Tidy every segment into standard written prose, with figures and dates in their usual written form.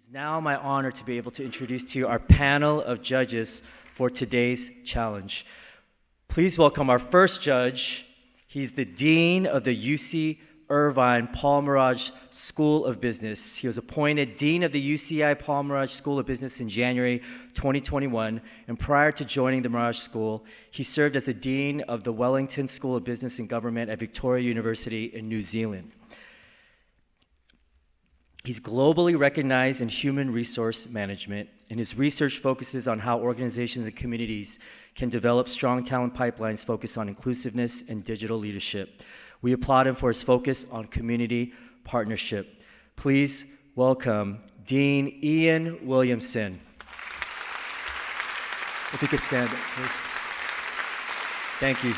It's now my honor to be able to introduce to you our panel of judges for today's challenge. Please welcome our first judge. He's the Dean of the UC Irvine Paul Merage School of Business. He was appointed Dean of the UCI Paul Merage School of Business in January 2021, and prior to joining the Merage School, he served as the Dean of the Wellington School of Business and Government at Victoria University in New Zealand. He's globally recognized in human resource management, and his research focuses on how organizations and communities can develop strong talent pipelines focused on inclusiveness and digital leadership. We applaud him for his focus on community partnership. Please welcome Dean Ian Williamson. If you could stand up, please. Thank you.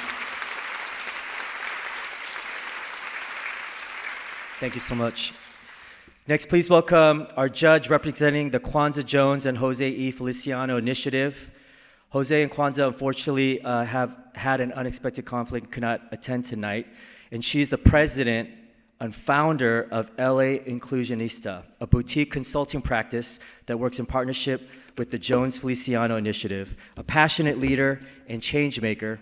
Thank you so much. Next, please welcome our judge representing the Kwanzaa Jones and Jose E. Feliciano Initiative. Jose and Kwanzaa, unfortunately, have had an unexpected conflict and could not attend tonight. And she's the president and founder of LA Inclusionista, a boutique consulting practice that works in partnership with the Jones Feliciano Initiative, a passionate leader and change maker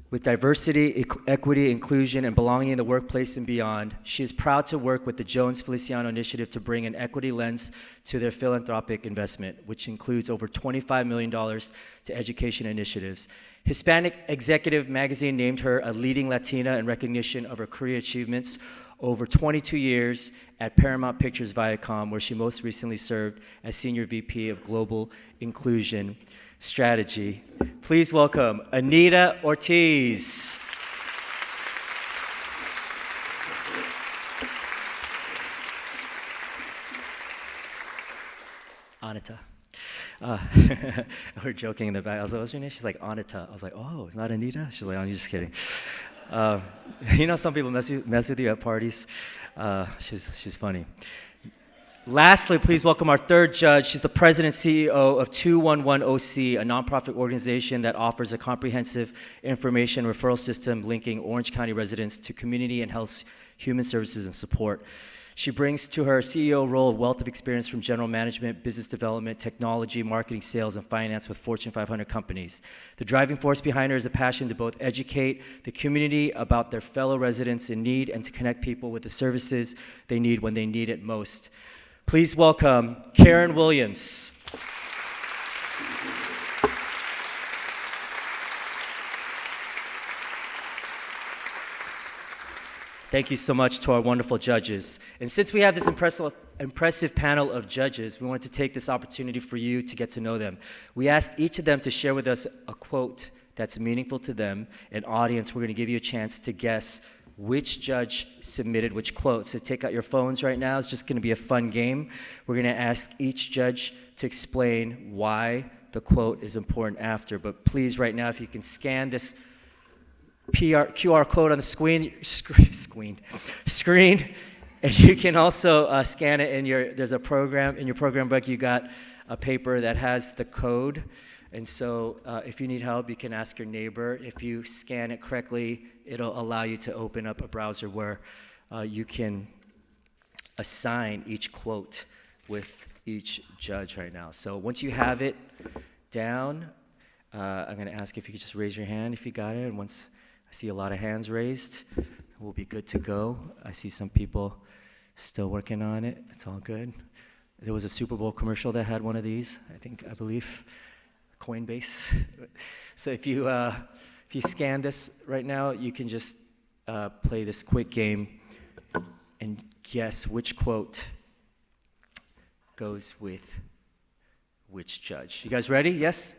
with diversity, equity, inclusion, and belonging in the workplace and beyond. She is proud to work with the Jones Feliciano Initiative to bring an equity lens to their philanthropic investment, which includes over $25 million to education initiatives. Hispanic Executive Magazine named her a leading Latina in recognition of her career achievements over 22 years at Paramount Pictures Viacom, where she most recently served as Senior VP of Global Inclusion Strategy. Please welcome Anita Ortiz. Anita. We're joking in the back. I was like, what's your name? She's like, Anita. I was like, oh, it's not Anita? She's like, I'm just kidding. You know, some people mess with you at parties. She's funny. Lastly, please welcome our third judge. She's the president and CEO of 211OC, a nonprofit organization that offers a comprehensive information referral system linking Orange County residents to community and health human services and support. She brings to her CEO role a wealth of experience from general management, business development, technology, marketing, sales, and finance with Fortune 500 companies. The driving force behind her is a passion to both educate the community about their fellow residents in need and to connect people with the services they need when they need it most. Please welcome Karen Williams. Thank you so much to our wonderful judges. And since we have this impressive panel of judges, we wanted to take this opportunity for you to get to know them. We asked each of them to share with us a quote that's meaningful to them. And audience, we're going to give you a chance to guess which judge submitted which quote. So take out your phones right now. It's just going to be a fun game. We're going to ask each judge to explain why the quote is important after. But please, right now, if you can scan this QR code on the screen, and you can also scan it in there's a program, in your program book, you got a paper that has the code. And so if you need help, you can ask your neighbor. If you scan it correctly, it'll allow you to open up a browser where you can assign each quote with each judge right now. So once you have it down, I'm going to ask if you could just raise your hand if you got it. And once I see a lot of hands raised, we'll be good to go. I see some people still working on it. It's all good. There was a Super Bowl commercial that had one of these, I believe. Coinbase. So if you scan this right now, you can just play this quick game and guess which quote goes with which judge. You guys ready? Yes?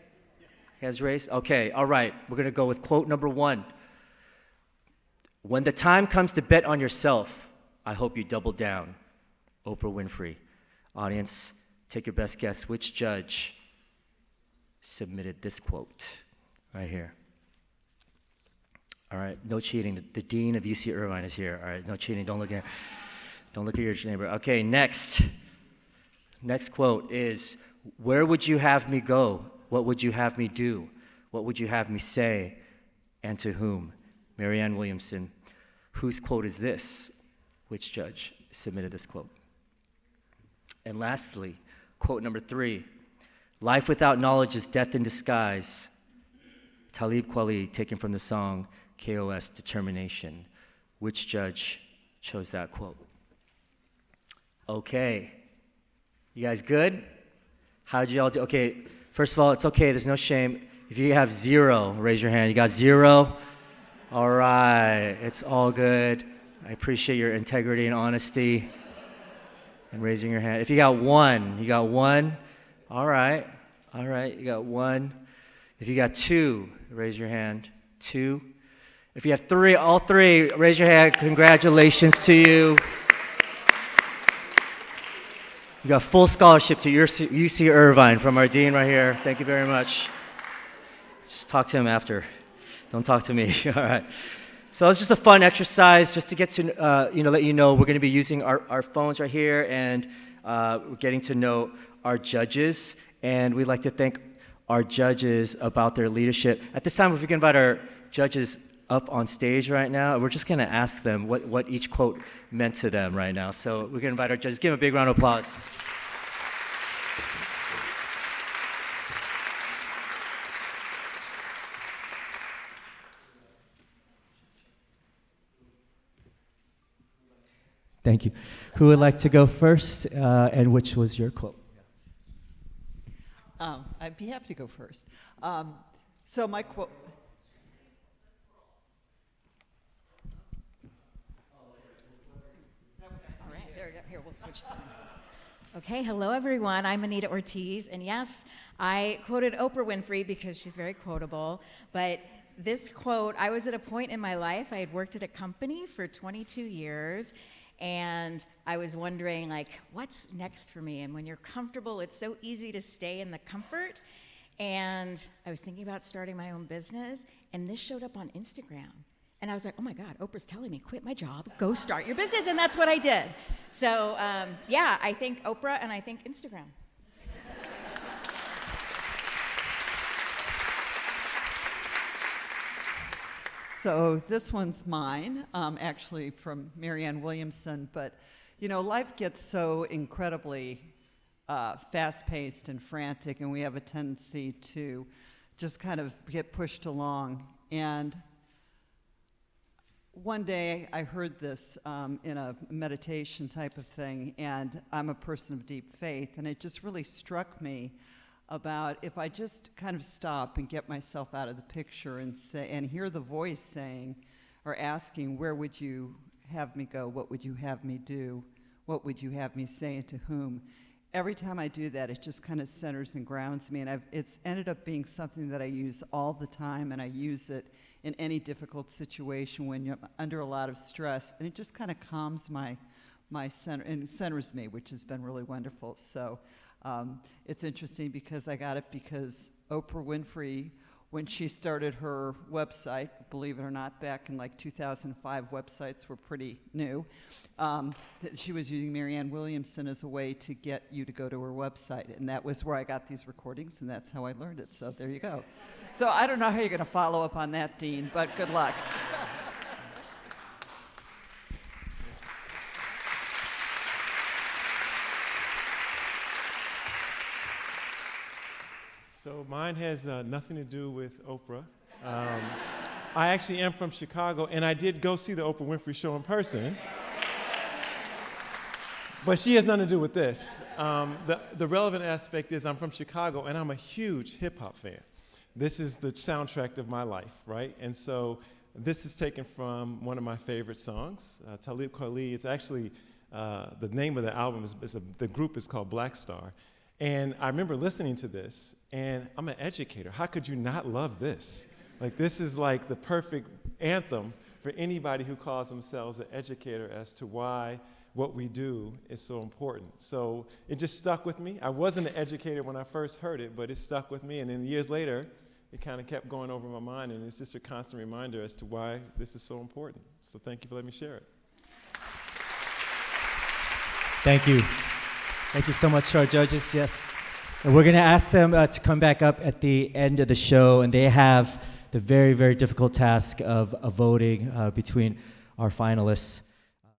Hands raised? Okay, all right. We're going to go with quote number 1. When the time comes to bet on yourself, I hope you double down. Oprah Winfrey. Audience, take your best guess. Which judge submitted this quote right here? All right, no cheating. The dean of UC Irvine is here. All right, no cheating. Don't look at your neighbor. Okay, next quote is, where would you have me go? What would you have me do? What would you have me say? And to whom? Marianne Williamson. Whose quote is this? Which judge submitted this quote? And lastly, quote number 3, life without knowledge is death in disguise. Talib Kweli, taken from the song KOS, Determination. Which judge chose that quote? Okay. You guys good? How'd you all do? Okay, first of all, it's okay, there's no shame. If you have 0, raise your hand. You got 0? All right, it's all good. I appreciate your integrity and honesty and raising your hand. If you got 1, you got 1? All right, you got 1. If you got 2, raise your hand. 2. If you have 3, all 3, raise your hand. Congratulations to you. You got full scholarship to UC Irvine from our dean right here. Thank you very much. Just talk to him after. Don't talk to me. All right. So it's just a fun exercise just to get to, let you know we're going to be using our phones right here, and we're getting to know our judges. And we'd like to thank our judges about their leadership. At this time, if we can invite our judges up on stage right now, we're just going to ask them what each quote meant to them right now. So we're going to invite our judges. Give them a big round of applause. Thank you. Who would like to go first, and which was your quote? I'd be happy to go first. So my quote... All right, there we go. Here, we'll switch. Okay, hello everyone. I'm Anita Ortiz, and yes, I quoted Oprah Winfrey because she's very quotable, but this quote, I was at a point in my life, I had worked at a company for 22 years, and I was wondering, what's next for me? And when you're comfortable, it's so easy to stay in the comfort. And I was thinking about starting my own business, and this showed up on Instagram. And I was like, oh my God, Oprah's telling me, quit my job, go start your business. And that's what I did. So I think Oprah and I think Instagram. So this one's mine, actually from Marianne Williamson. But, life gets so incredibly fast-paced and frantic, and we have a tendency to just kind of get pushed along. And one day I heard this in a meditation type of thing, and I'm a person of deep faith, and it just really struck me about if I just kind of stop and get myself out of the picture and say, and hear the voice saying or asking, where would you have me go? What would you have me do? What would you have me say, and to whom? Every time I do that, it just kind of centers and grounds me, and it's ended up being something that I use all the time, and I use it in any difficult situation when you're under a lot of stress, and it just kind of calms my center and centers me, which has been really wonderful. So it's interesting because I got it because Oprah Winfrey, when she started her website, believe it or not, back in 2005, websites were pretty new, she was using Marianne Williamson as a way to get you to go to her website. And that was where I got these recordings, and that's how I learned it. So there you go. So I don't know how you're going to follow up on that, Dean, but good luck. So mine has nothing to do with Oprah. I actually am from Chicago, and I did go see the Oprah Winfrey Show in person. But she has nothing to do with this. The relevant aspect is I'm from Chicago, and I'm a huge hip-hop fan. This is the soundtrack of my life, right? And so this is taken from one of my favorite songs, Talib Kweli. It's actually, the name of the album, the group is called Black Star. And I remember listening to this, and I'm an educator. How could you not love this? This is the perfect anthem for anybody who calls themselves an educator as to why what we do is so important. So it just stuck with me. I wasn't an educator when I first heard it, but it stuck with me. And then years later, it kind of kept going over my mind, and it's just a constant reminder as to why this is so important. So thank you for letting me share it. Thank you. Thank you so much to our judges, yes. And we're going to ask them to come back up at the end of the show, and they have the very, very difficult task of voting between our finalists.